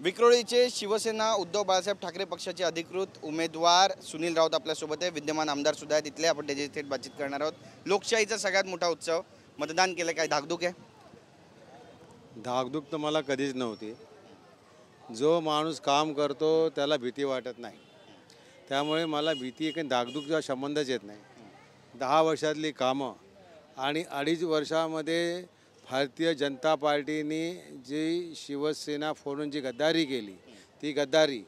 विक्रोळीचे शिवसेना उद्धव बाळासाहेब ठाकरे पक्षाचे अधिकृत उमेदवार सुनील राऊत आपल्यासोबत आहे। विद्यमान आमदार सुद्धा आहेत इथले। आपण त्याची थेट बातचीत करणार आहोत। लोकशाहीचा सगळ्यात मोठा उत्सव, मतदान केलं, काय धाकधूक आहे? धाकधूक तर मला कधीच नव्हती। जो माणूस काम करतो त्याला भीती वाटत नाही, त्यामुळे मला भीती काही धाकधूकचा संबंधच येत नाही। 10 वर्षातली कामं आणि 2.5 वर्षामध्ये भारतीय जनता पार्टीने जी शिवसेना फोडून जी गद्दारी केली, ती गद्दारी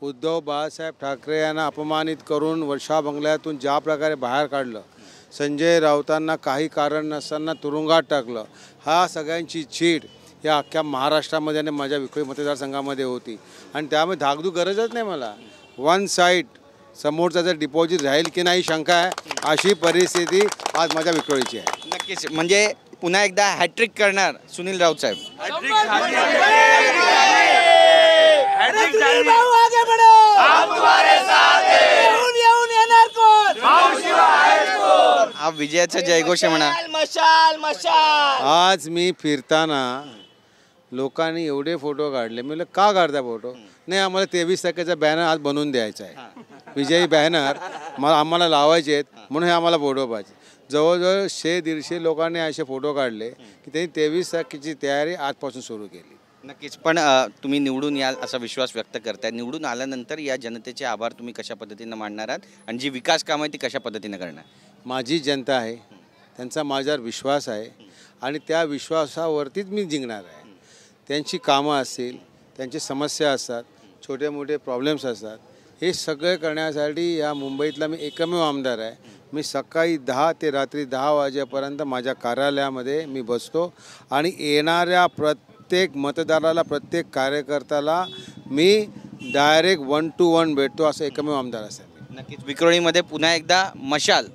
उद्धव बाळासाहेब ठाकरे यांना अपमानित करून वर्षा बंगल्यातून ज्या प्रकारे बाहेर काढलं, संजय राऊतांना काही कारण नसताना तुरुंगात टाकलं, हा सगळ्यांची चीड या अख्ख्या महाराष्ट्रामध्ये आणि माझ्या विक्रोळी मतदारसंघामध्ये होती। आणि त्यामुळे धाकधूक गरजच नाही मला। वन साईड समोरचा जर डिपॉझिट राहील की नाही शंका आहे, अशी परिस्थिती आज माझ्या विक्रोळीची आहे। नक्कीच, म्हणजे पुन्हा एकदा हॅट्रिक करणार सुनील राऊत साहेब। हा विजयाचा जयघोष आहे म्हणा। आज मी फिरताना लोकांनी एवढे फोटो काढले, मी म्हटलं का काढता फोटो? नाही, आम्हाला 23 तारखेचा बॅनर आज बनवून द्यायचा आहे, विजयी बॅनर आम्हाला लावायचे आहेत, म्हणून हे आम्हाला फोटो पाहिजे। जवळजवळ 100-150 लोकांनी असे फोटो काढले की त्यांनी 23 तारखेची तयारी आजपासून सुरू केली। नक्कीच, पण तुम्ही निवडून याल असा विश्वास व्यक्त करताय। निवडून आल्यानंतर या जनतेचे आभार तुम्ही कशा पद्धतीने मांडणार आहात आणि जी विकास कामं आहे ती कशा पद्धतीने करणार? माझी जनता आहे, त्यांचा माझ्यावर विश्वास आहे आणि त्या विश्वासावरतीच मी जिंकणार आहे। त्यांची कामं असतील, त्यांची समस्या असतात, छोटे मोठे प्रॉब्लेम्स असतात, हे सगळे करण्यासाठी या मुंबईतला मी एकमेव आमदार आहे। मी सकाळी 10 ते रात्री 10 वाजेपर्यंत माझ्या कार्यालयामध्ये मी बसतो आणि येणाऱ्या प्रत्येक मतदाराला, प्रत्येक कार्यकर्त्याला मी डायरेक्ट 1 to 1 भेटतो, असं एकमेव आमदार असेल। नक्कीच, विक्रोळीमध्ये पुन्हा एकदा मशाल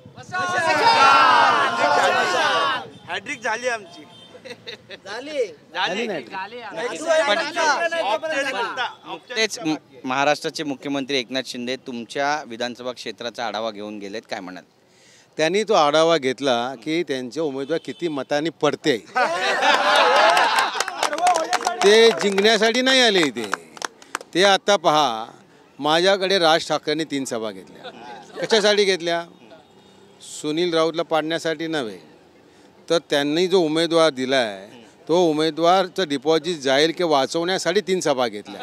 हॅट्रिक झाली आमची। तेच महाराष्ट्राचे मुख्यमंत्री एकनाथ शिंदे तुमच्या विधानसभा क्षेत्राचा आढावा घेऊन गेलेत, काय म्हणाल? त्यांनी तो आढावा घेतला की त्यांचे उमेदवार किती मतांनी पडते, ते जिंकण्यासाठी नाही आले इथे। ते आता पहा, माझ्याकडे राज ठाकरेंनी 3 सभा घेतल्या। कशासाठी घेतल्या? सुनील राऊतला पाडण्यासाठी नव्हे, तर त्यांनी जो उमेदवार दिला आहे तो उमेदवारचं डिपॉझिट जाईल की वाचवण्यासाठी 3 सभा घेतल्या,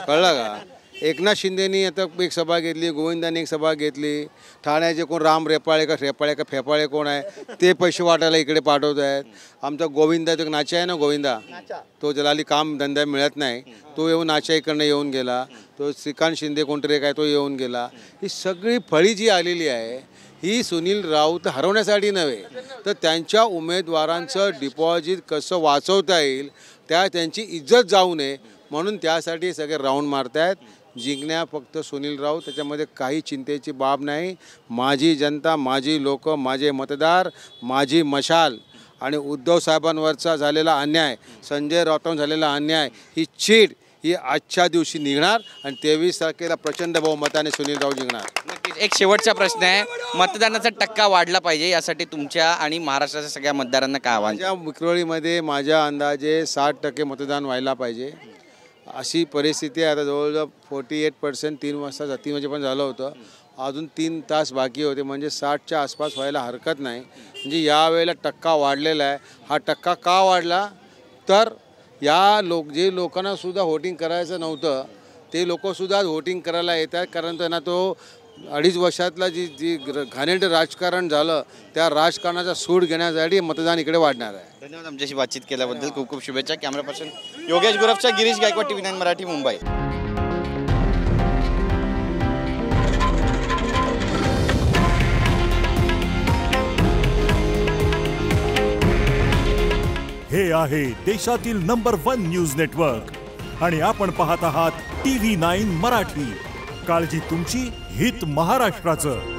कळलं का? एकनाथ शिंदेनी आता एक सभा घेतली, गोविंदांनी एक सभा घेतली, ठाण्याचे कोण राम रेपाळे का फेपाळे कोण आहे ते पैसे वाटायला इकडे पाठवत आहेत। आमचा गोविंदा तो नाचा आहे ना, गोविंदा, तो जलाली काम धंदा मिळत नाही, तो येऊन नाचा इकडनं येऊन गेला। तो श्रीकांत शिंदे कोणतरी काय तो येऊन गेला। ही सगळी फळी जी आलेली आहे ही सुनील राऊत हरवण्यासाठी नव्हे, तर त्यांच्या उमेदवारांचं डिपॉझिट कसं वाचवता येईल, त्यांची इज्जत जाऊ नये म्हणून त्यासाठी सगळे राऊंड मारत आहेत। जिंकण्या फक्त सुनील राऊत, त्याच्यामध्ये काही चिंतेची बाब नाही। माझी जनता, माझी लोक, माझे मतदार, माझी मशाल आणि उद्धव साहेबांवरचा झालेला अन्याय, संजय राऊतांवर झालेला अन्याय, ही चीड ही आजच्या दिवशी निघणार आणि 23 तारखेला प्रचंड बहुमताने सुनील राऊत जिंकणार। नक्कीच, एक शेवटचा प्रश्न आहे, मतदानाचा टक्का वाढला पाहिजे यासाठी तुमच्या आणि महाराष्ट्राच्या सगळ्या मतदारांना काय आव्हान? माझ्या विक्रोळीमध्ये माझ्या अंदाजे 60% मतदान व्हायला पाहिजे, अशी परिस्थिती आहे। आता जवळजवळ 48% 3 वाजेपर्यंत झालं होतं, अजून 3 तास बाकी होते, म्हणजे 60च्या आसपास व्हायला हरकत नाही। म्हणजे यावेळेला टक्का वाढलेला आहे। हा टक्का का वाढला? तर या जे लोकांना सुद्धा व्होटिंग करायचं नव्हतं ते लोकसुद्धा व्होटिंग करायला येतात, कारण त्यांना तो 2.5 वर्षातला जी घाणेरडं राजकारण झालं त्या राजकारणाचा सूड घेण्यासाठी मतदान इकडे वाढणार आहे। धन्यवाद आमच्याशी बातचीत केल्याबद्दल, खूप खूप शुभेच्छा। कॅमेरा पर्सन योगेश गुरवचा, गिरीश गायकवाड, TV9 मराठी, मुंबई। हे आहे देशातील नंबर 1 न्यूज नेटवर्क आणि आपण पाहत आहात TV9 मराठी। काळजी तुमची, हित महाराष्ट्राचं।